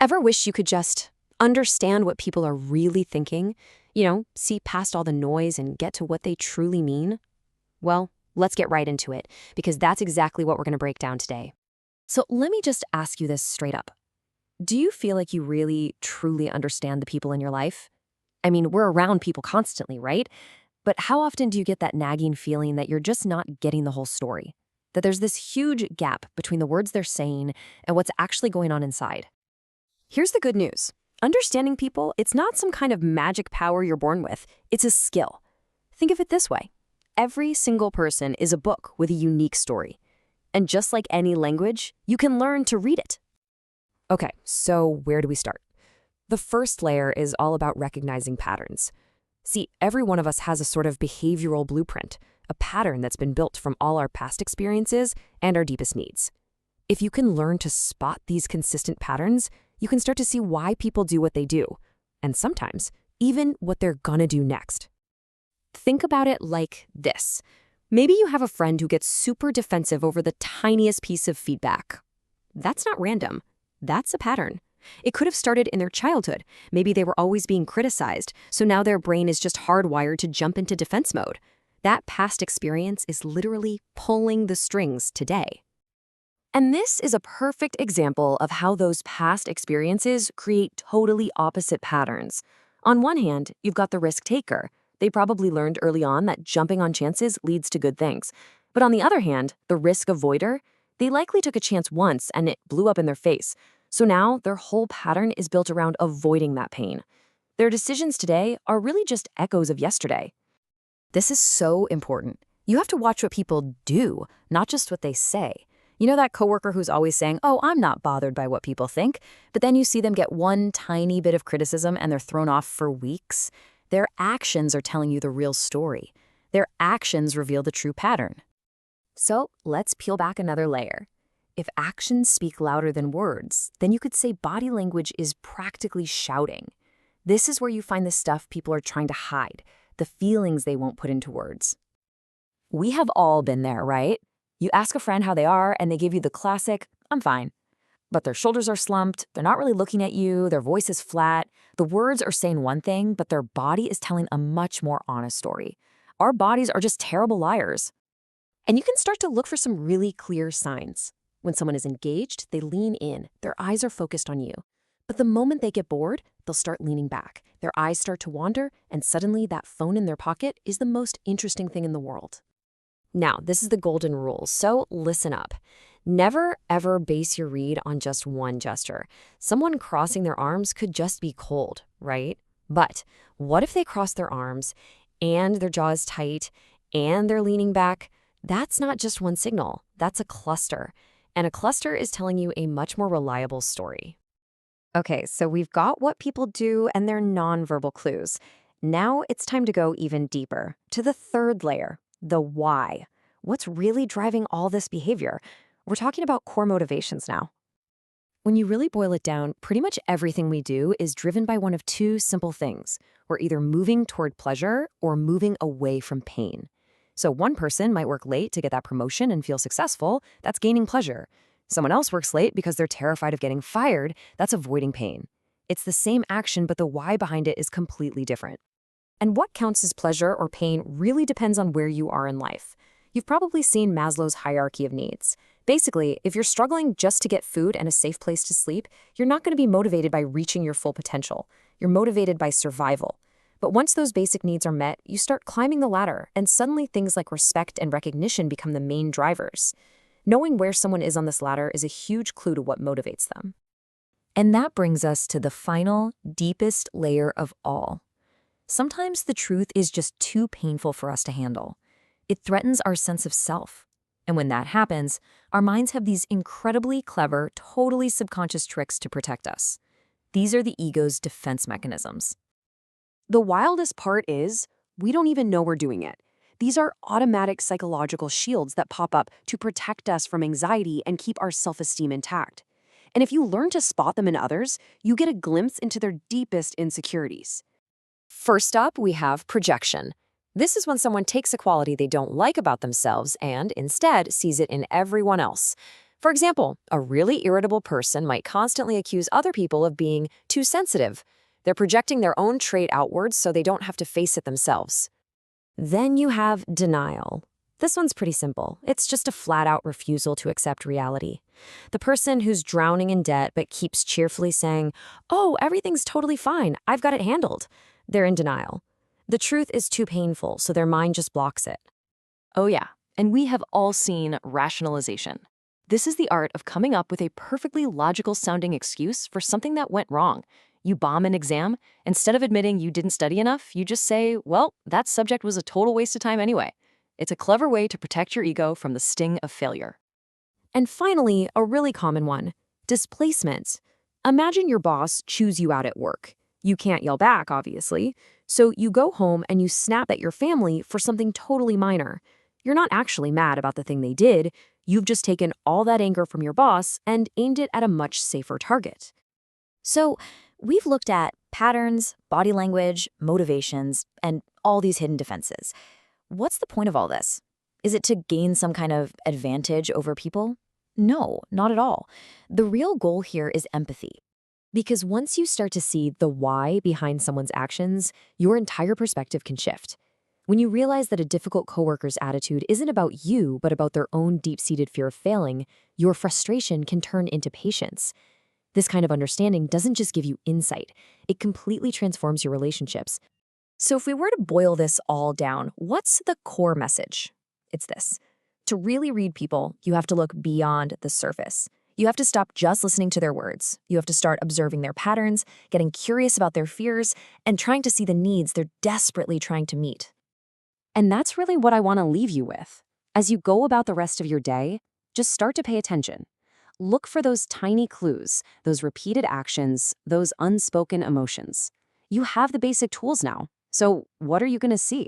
Ever wish you could just understand what people are really thinking? See past all the noise and get to what they truly mean? Well, let's get right into it, because that's exactly what we're going to break down today. So let me just ask you this straight up. Do you feel like you really, truly understand the people in your life? I mean, we're around people constantly, right? But how often do you get that nagging feeling that you're just not getting the whole story? That there's this huge gap between the words they're saying and what's actually going on inside? Here's the good news. Understanding people, it's not some kind of magic power you're born with. It's a skill. Think of it this way. Every single person is a book with a unique story. And just like any language, you can learn to read it. Okay, so where do we start? The first layer is all about recognizing patterns. See, every one of us has a sort of behavioral blueprint, a pattern that's been built from all our past experiences and our deepest needs. If you can learn to spot these consistent patterns, you can start to see why people do what they do, and sometimes even what they're gonna do next. Think about it like this. Maybe you have a friend who gets super defensive over the tiniest piece of feedback. That's not random. That's a pattern. It could have started in their childhood. Maybe they were always being criticized, so now their brain is just hardwired to jump into defense mode. That past experience is literally pulling the strings today. And this is a perfect example of how those past experiences create totally opposite patterns. On one hand, you've got the risk taker. They probably learned early on that jumping on chances leads to good things. But on the other hand, the risk avoider, they likely took a chance once and it blew up in their face. So now their whole pattern is built around avoiding that pain. Their decisions today are really just echoes of yesterday. This is so important. You have to watch what people do, not just what they say. You know that coworker who's always saying, "Oh, I'm not bothered by what people think," but then you see them get one tiny bit of criticism and they're thrown off for weeks? Their actions are telling you the real story. Their actions reveal the true pattern. So let's peel back another layer. If actions speak louder than words, then you could say body language is practically shouting. This is where you find the stuff people are trying to hide, the feelings they won't put into words. We have all been there, right? You ask a friend how they are, and they give you the classic, "I'm fine." But their shoulders are slumped, they're not really looking at you, their voice is flat. The words are saying one thing, but their body is telling a much more honest story. Our bodies are just terrible liars. And you can start to look for some really clear signs. When someone is engaged, they lean in, their eyes are focused on you. But the moment they get bored, they'll start leaning back. Their eyes start to wander, and suddenly that phone in their pocket is the most interesting thing in the world. Now, this is the golden rule, so listen up. Never, ever base your read on just one gesture. Someone crossing their arms could just be cold, right? But what if they cross their arms, and their jaw is tight, and they're leaning back? That's not just one signal, that's a cluster. And a cluster is telling you a much more reliable story. Okay, so we've got what people do and their nonverbal clues. Now it's time to go even deeper, to the third layer. The why. What's really driving all this behavior? We're talking about core motivations now. When you really boil it down, pretty much everything we do is driven by one of two simple things. We're either moving toward pleasure or moving away from pain. So one person might work late to get that promotion and feel successful. That's gaining pleasure. Someone else works late because they're terrified of getting fired. That's avoiding pain. It's the same action, but the why behind it is completely different. And what counts as pleasure or pain really depends on where you are in life. You've probably seen Maslow's hierarchy of needs. Basically, if you're struggling just to get food and a safe place to sleep, you're not going to be motivated by reaching your full potential. You're motivated by survival. But once those basic needs are met, you start climbing the ladder, and suddenly things like respect and recognition become the main drivers. Knowing where someone is on this ladder is a huge clue to what motivates them. And that brings us to the final, deepest layer of all. Sometimes the truth is just too painful for us to handle. It threatens our sense of self. And when that happens, our minds have these incredibly clever, totally subconscious tricks to protect us. These are the ego's defense mechanisms. The wildest part is, we don't even know we're doing it. These are automatic psychological shields that pop up to protect us from anxiety and keep our self-esteem intact. And if you learn to spot them in others, you get a glimpse into their deepest insecurities. First up, we have projection. This is when someone takes a quality they don't like about themselves and, instead, sees it in everyone else. For example, a really irritable person might constantly accuse other people of being too sensitive. They're projecting their own trait outwards so they don't have to face it themselves. Then you have denial. This one's pretty simple. It's just a flat-out refusal to accept reality. The person who's drowning in debt but keeps cheerfully saying, "Oh, everything's totally fine. I've got it handled." They're in denial. The truth is too painful, so their mind just blocks it. Oh yeah, and we have all seen rationalization. This is the art of coming up with a perfectly logical sounding excuse for something that went wrong. You bomb an exam, instead of admitting you didn't study enough, you just say, well, that subject was a total waste of time anyway. It's a clever way to protect your ego from the sting of failure. And finally, a really common one, displacement. Imagine your boss chews you out at work. You can't yell back, obviously, so you go home and you snap at your family for something totally minor. You're not actually mad about the thing they did. You've just taken all that anger from your boss and aimed it at a much safer target. So, we've looked at patterns, body language, motivations, and all these hidden defenses. What's the point of all this? Is it to gain some kind of advantage over people? No, not at all. The real goal here is empathy. Because once you start to see the why behind someone's actions, your entire perspective can shift. When you realize that a difficult coworker's attitude isn't about you, but about their own deep-seated fear of failing, your frustration can turn into patience. This kind of understanding doesn't just give you insight, it completely transforms your relationships. So if we were to boil this all down, what's the core message? It's this. To really read people, you have to look beyond the surface. You have to stop just listening to their words. You have to start observing their patterns, getting curious about their fears, and trying to see the needs they're desperately trying to meet. And that's really what I want to leave you with. As you go about the rest of your day, just start to pay attention. Look for those tiny clues, those repeated actions, those unspoken emotions. You have the basic tools now. So what are you going to see?